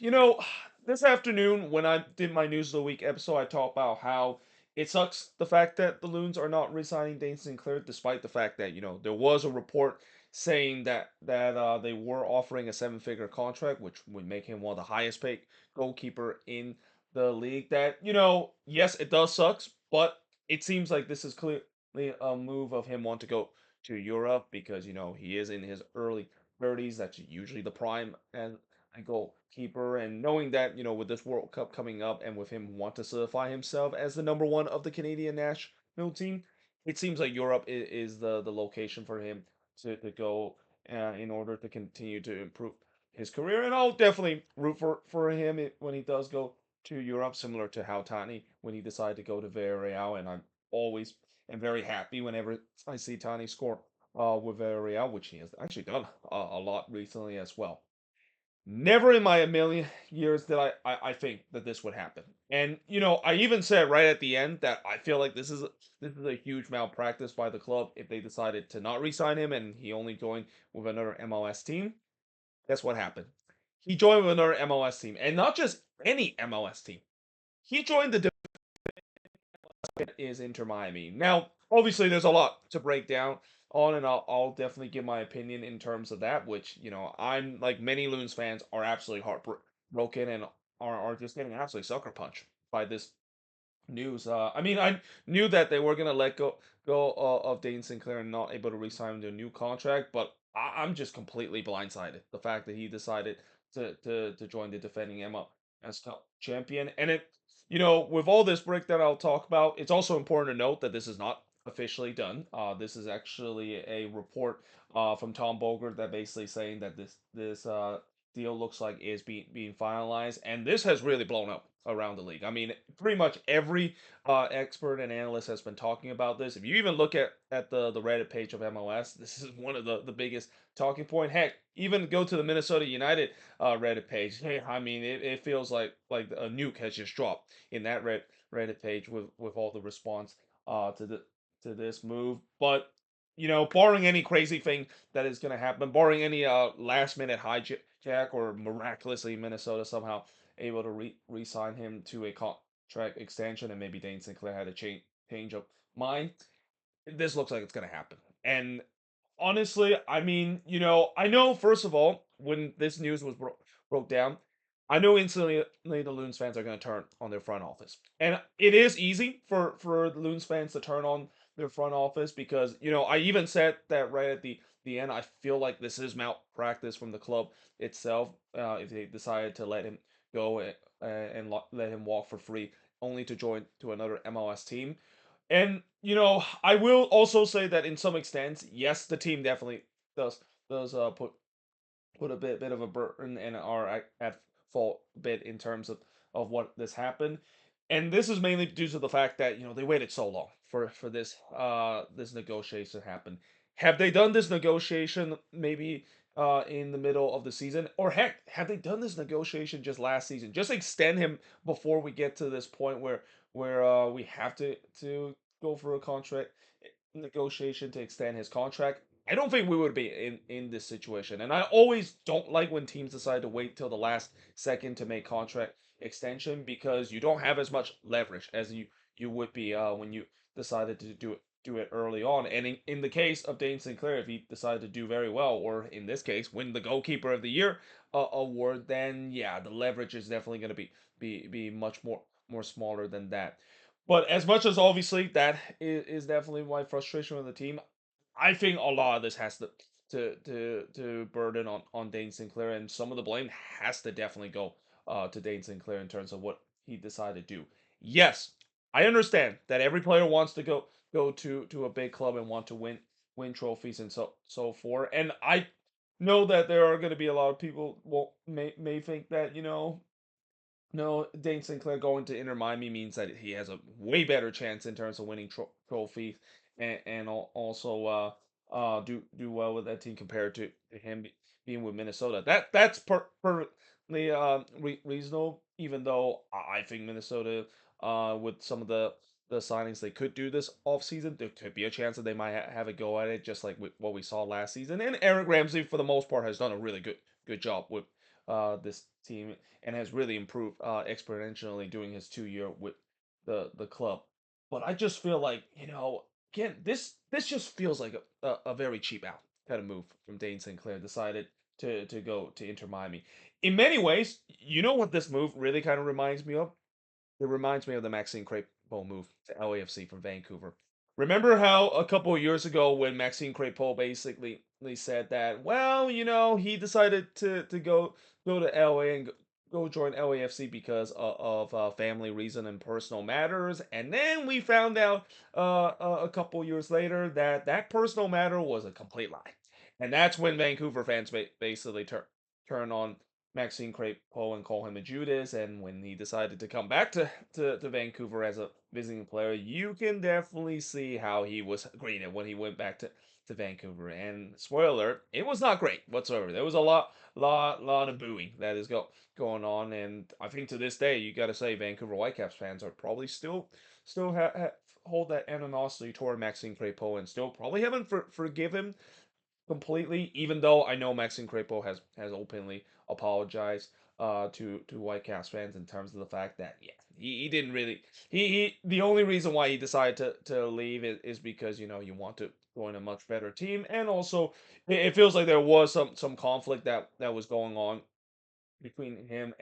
You know, this afternoon when I did my News of the Week episode, I talked about how it sucks the fact that the Loons are not resigning Dane St Clair, despite the fact that there was a report saying that they were offering a seven-figure contract, which would make him one of the highest paid goalkeeper in the league. That yes, it does sucks, but it seems like this is clearly a move of him wanting to go to Europe because he is in his early 30s. That's usually the prime and goalkeeper. And knowing that, with this World Cup coming up and with him want to solidify himself as the number one of the Canadian national team, it seems like Europe is the location for him to go in order to continue to improve his career. And I'll definitely root for him when he does go to Europe, similar to how Tani when he decided to go to Villarreal. And I'm always am very happy whenever I see Tani score with Villarreal, which he has actually done a lot recently as well. Never in my a million years did I think that this would happen. And I even said right at the end that I feel like this is a huge malpractice by the club if they decided to not re-sign him and he only joined with another MLS team. Guess what happened? He joined with another MLS team, and not just any MLS team. He joined the is Inter Miami. Now, obviously, there's a lot to break down on, and I'll definitely give my opinion in terms of that. Which I'm like many Loons fans are absolutely heartbroken and are just getting absolutely sucker punched by this news. I mean, I knew that they were gonna let go of Dane Sinclair and not able to re-sign him to a new contract, but I'm just completely blindsided. The fact that he decided to join the defending MLS Cup champion, and with all this break that I'll talk about, it's also important to note that this is not officially done. This is actually a report from Tom Bogert that basically saying that this deal looks like is being finalized, and this has really blown up around the league. I mean, pretty much every expert and analyst has been talking about this. If you even look at the Reddit page of MLS, this is one of the biggest talking point. Heck, even go to the Minnesota United Reddit page. Hey, I mean, it feels like a nuke has just dropped in that Reddit page with all the response to this move. But barring any crazy thing that is going to happen, barring any last minute hijack or miraculously Minnesota somehow able to re-sign him to a contract extension, and maybe Dane Sinclair had a change of mind. This looks like it's going to happen. And honestly, I mean, I know first of all when this news was broke down, I know instantly the Loons fans are going to turn on their front office, and it is easy for the Loons fans to turn on their front office because I even said that right at the end. I feel like this is malpractice from the club itself if they decided to let him go and let him walk for free, only to join to another MLS team. And I will also say that in some extent, yes, the team definitely does put a bit of a burden and are at fault a bit in terms of what this happened. And this is mainly due to the fact that they waited so long for this negotiation to happen. Have they done this negotiation maybe in the middle of the season, or heck, have they done this negotiation just last season? Just extend him before we get to this point where we have to go for a contract negotiation to extend his contract. I don't think we would be in this situation. And I always don't like when teams decide to wait till the last second to make contract extension because you don't have as much leverage as you would be when you decided to do it early on. And in the case of Dane Sinclair, if he decided to do very well, or in this case, win the Goalkeeper of the Year award, then yeah, the leverage is definitely going to be much more smaller than that. But as much as obviously that is definitely my frustration with the team, I think a lot of this has to burden on Dane Sinclair, and some of the blame has to definitely go to Dane Sinclair in terms of what he decided to do. Yes, I understand that every player wants to go to a big club and want to win trophies and so forth, and I know that there are going to be a lot of people may think that no, Dane Sinclair going to Inter Miami means that he has a way better chance in terms of winning trophies and also do well with that team compared to him being with Minnesota. That's perfectly reasonable. Even though I think Minnesota, with some of the signings they could do this offseason, there could be a chance that they might have a go at it, just like what we saw last season. And Eric Ramsey, for the most part, has done a really good job with this team and has really improved exponentially during his 2 year with the club. But I just feel like, again, this just feels like a very cheap out kind of move from Dane St. Clair decided to go to Inter Miami. In many ways, you know what this move really kind of reminds me of? It reminds me of the Maxime Crepeau move to LAFC from Vancouver. Remember how a couple of years ago when Maxime Crepeau basically said that, well, he decided to go to LA and go join LAFC because of family reason and personal matters, and then we found out a couple years later that that personal matter was a complete lie, and that's when Vancouver fans basically turn on Maxime Crepeau and call him a Judas. And when he decided to come back to Vancouver as a visiting player, you can definitely see how he was greeted when he went back to Vancouver. And spoiler alert, it was not great whatsoever. There was a lot of booing that is going on. And I think to this day, you got to say Vancouver Whitecaps fans are probably still hold that animosity toward Maxime Crepeau and still probably haven't forgive him completely, even though I know Maxime Crepeau has openly apologized to Whitecaps fans in terms of the fact that he didn't really he the only reason why he decided to leave is because you want to join a much better team, and also it feels like there was some conflict that was going on between him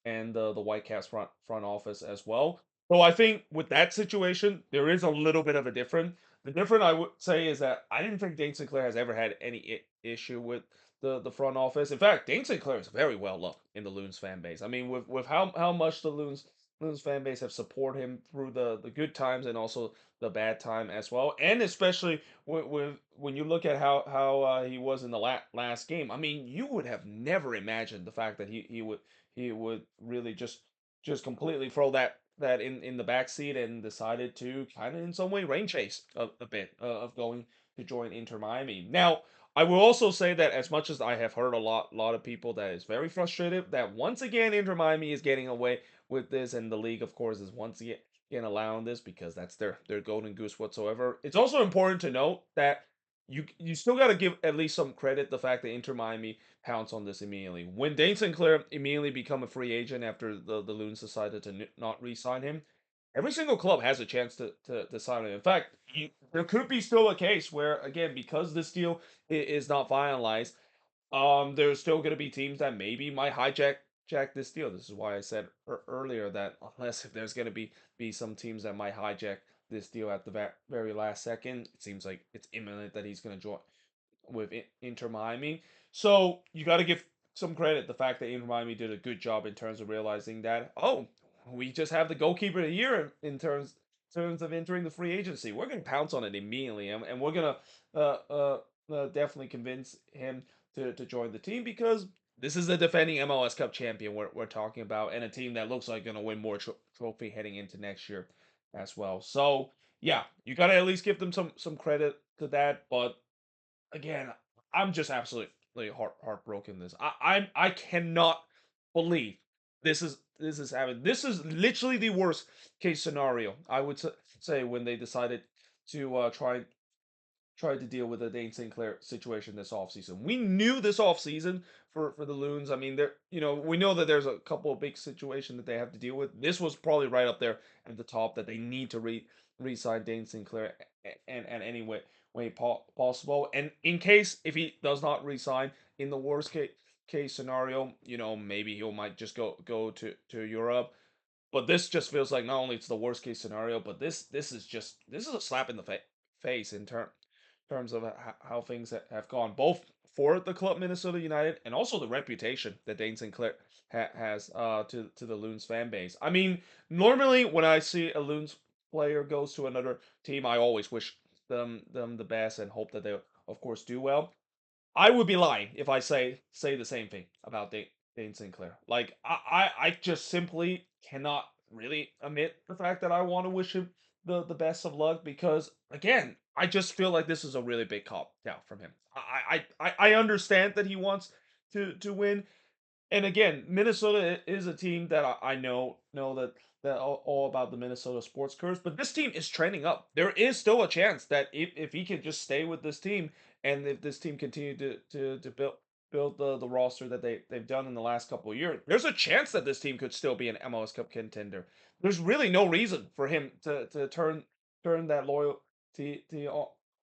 and the Whitecaps front office as well. So I think with that situation, there is a little bit of a different. The different I would say is that I didn't think Dane Sinclair has ever had any issue with the front office. In fact, Dane Sinclair is very well loved in the Loons fan base. I mean, with how much the Loons fan base have supported him through the good times and also the bad time as well, and especially when you look at how he was in the last game. I mean, you would have never imagined the fact that he would really just completely throw that in the back seat and decided to kind of in some way rain chase a bit of going to join Inter Miami. Now, I will also say that as much as I have heard a lot of people that is very frustrated that once again Inter Miami is getting away with this, and the league of course is once again allowing this because that's their golden goose whatsoever. It's also important to note that you still got to give at least some credit the fact that Inter Miami pounced on this immediately. When Dane Sinclair immediately become a free agent after the Loons decided to not re-sign him, every single club has a chance to sign him. In fact, there could be still a case where, again, because this deal is not finalized, there's still going to be teams that maybe might hijack this deal. This is why I said earlier that unless if there's going to be some teams that might hijack this deal at the very last second, it seems like it's imminent that he's going to join with Inter Miami. So you got to give some credit the fact that Inter Miami did a good job in terms of realizing that we just have the goalkeeper of the year in terms of entering the free agency. We're going to pounce on it immediately, and we're going to definitely convince him to join the team because this is the defending MLS Cup champion we're talking about, and a team that looks like going to win more trophy heading into next year as well. So yeah, you got to at least give them some credit to that, but again, I'm just absolutely heartbroken. This I cannot believe this is happening. This is literally the worst case scenario. I would say when they decided to try to deal with the Dane St. Clair situation this offseason. We knew this offseason for the Loons. I mean, we know that there's a couple of big situations that they have to deal with. This was probably right up there at the top that they need to re-sign Dane St. Clair and any way possible. And in case if he does not resign in the worst case scenario, maybe he might just go to Europe. But this just feels like not only it's the worst case scenario, but this is a slap in the face in terms of how things have gone, both for the club Minnesota United and also the reputation that Dane Sinclair has to the Loons fan base. I mean, normally when I see a Loons player goes to another team, I always wish them the best and hope that they of course do well. I would be lying if I say the same thing about Dane Sinclair. Like I just simply cannot really admit the fact that I want to wish him the best of luck because again, I just feel like this is a really big cop out from him. I understand that he wants to win, and again, Minnesota is a team that I know that all about the Minnesota sports curse, but this team is trending up. There is still a chance that if he can just stay with this team, and if this team continue to build build the roster that they've done in the last couple of years, there's a chance that this team could still be an MLS Cup contender. There's really no reason for him to turn that loyalty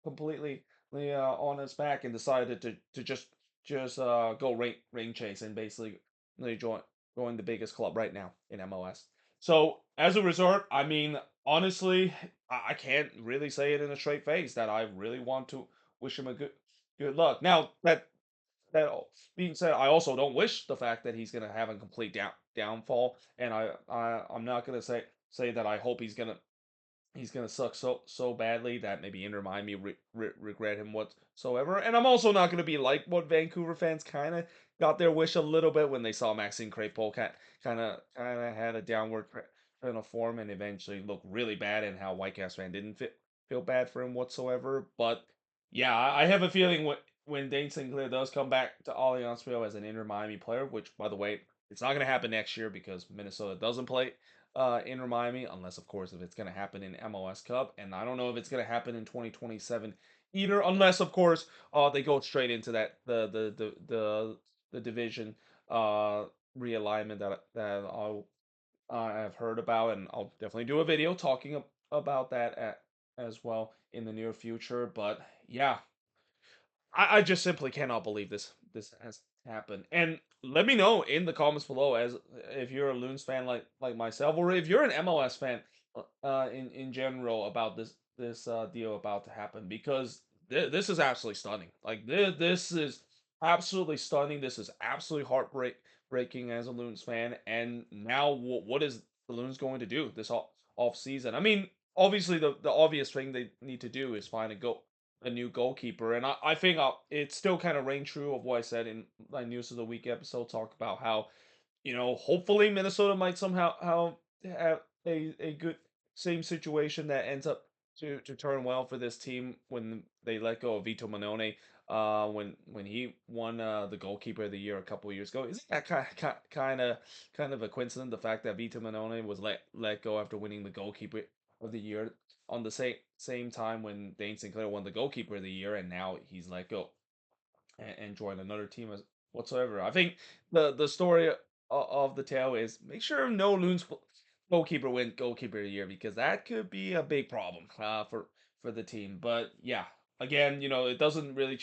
completely on his back and decided to just go ring chase and basically join the biggest club right now in MLS. So as a result, I mean, honestly, I can't really say it in a straight face that I really want to wish him a good luck. Now being said, I also don't wish the fact that he's gonna have a complete downfall, and I'm not gonna say that I hope he's gonna suck so badly that maybe Inter Miami regret him whatsoever. And I'm also not gonna be like what Vancouver fans kind of got their wish a little bit when they saw Maxime Crepeau kind of had a downward trend of form and eventually looked really bad, and how Whitecaps fan didn't feel bad for him whatsoever. But yeah, I have a feeling when Dane St Clair does come back to Allianz Field as an Inter Miami player, which by the way, it's not gonna happen next year because Minnesota doesn't play Inter Miami, unless of course if it's going to happen in MLS Cup, and I don't know if it's going to happen in 2027 either, unless of course they go straight into that the division uh realignment that I've heard about, and I'll definitely do a video talking about that as well in the near future. But yeah, I just simply cannot believe this has happened. And let me know in the comments below as if you're a Loons fan like myself, or if you're an MLS fan in general about this deal about to happen, because this is absolutely stunning. Like this is absolutely stunning. This is absolutely heartbreaking as a Loons fan. And now what is the Loons going to do this off season? I mean, obviously the obvious thing they need to do is find a new goalkeeper. And I think it's still kind of reign true of what I said in my News of the Week episode, talk about how, hopefully Minnesota might somehow have a good same situation that ends up to turn well for this team when they let go of Vito Manone. When he won the goalkeeper of the year a couple of years ago, isn't that kind of a coincidence? The fact that Vito Manone was let go after winning the goalkeeper of the year on the same time when Dane St Clair won the goalkeeper of the year, and now he's let go and join another team as whatsoever. I think the story of the tale is make sure no Loons goalkeeper win goalkeeper of the year, because that could be a big problem for the team. But yeah, again, it doesn't really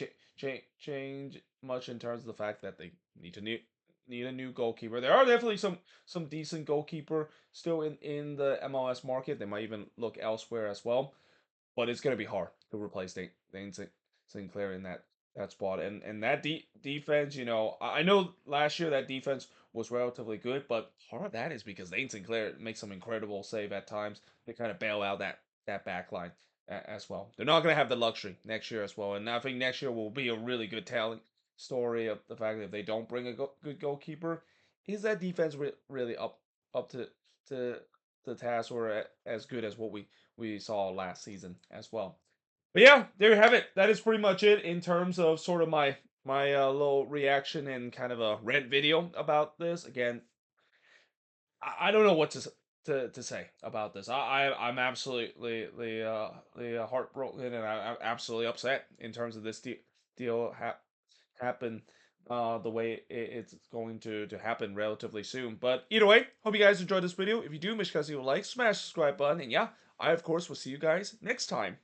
change much in terms of the fact that they need a new goalkeeper. There are definitely some decent goalkeeper still in the MLS market. They might even look elsewhere as well, but it's going to be hard to replace Dane St Clair in that spot. And that defense, I know last year that defense was relatively good, but part of that is because Dane St Clair makes some incredible save at times. They kind of bail out that back line as well. They're not going to have the luxury next year as well, and I think next year will be a really good telling story of the fact that if they don't bring a good goalkeeper, is that defense really up to the task, or as good as what we saw last season as well. But yeah, there you have it. That is pretty much it in terms of sort of my little reaction and kind of a rant video about this. Again, I don't know what to say about this. I'm absolutely heartbroken, and I'm absolutely upset in terms of this deal happen the way it's going to happen relatively soon. But either way, hope you guys enjoyed this video. If you do, make sure you guys leave a like, smash the subscribe button, and yeah, I of course will see you guys next time.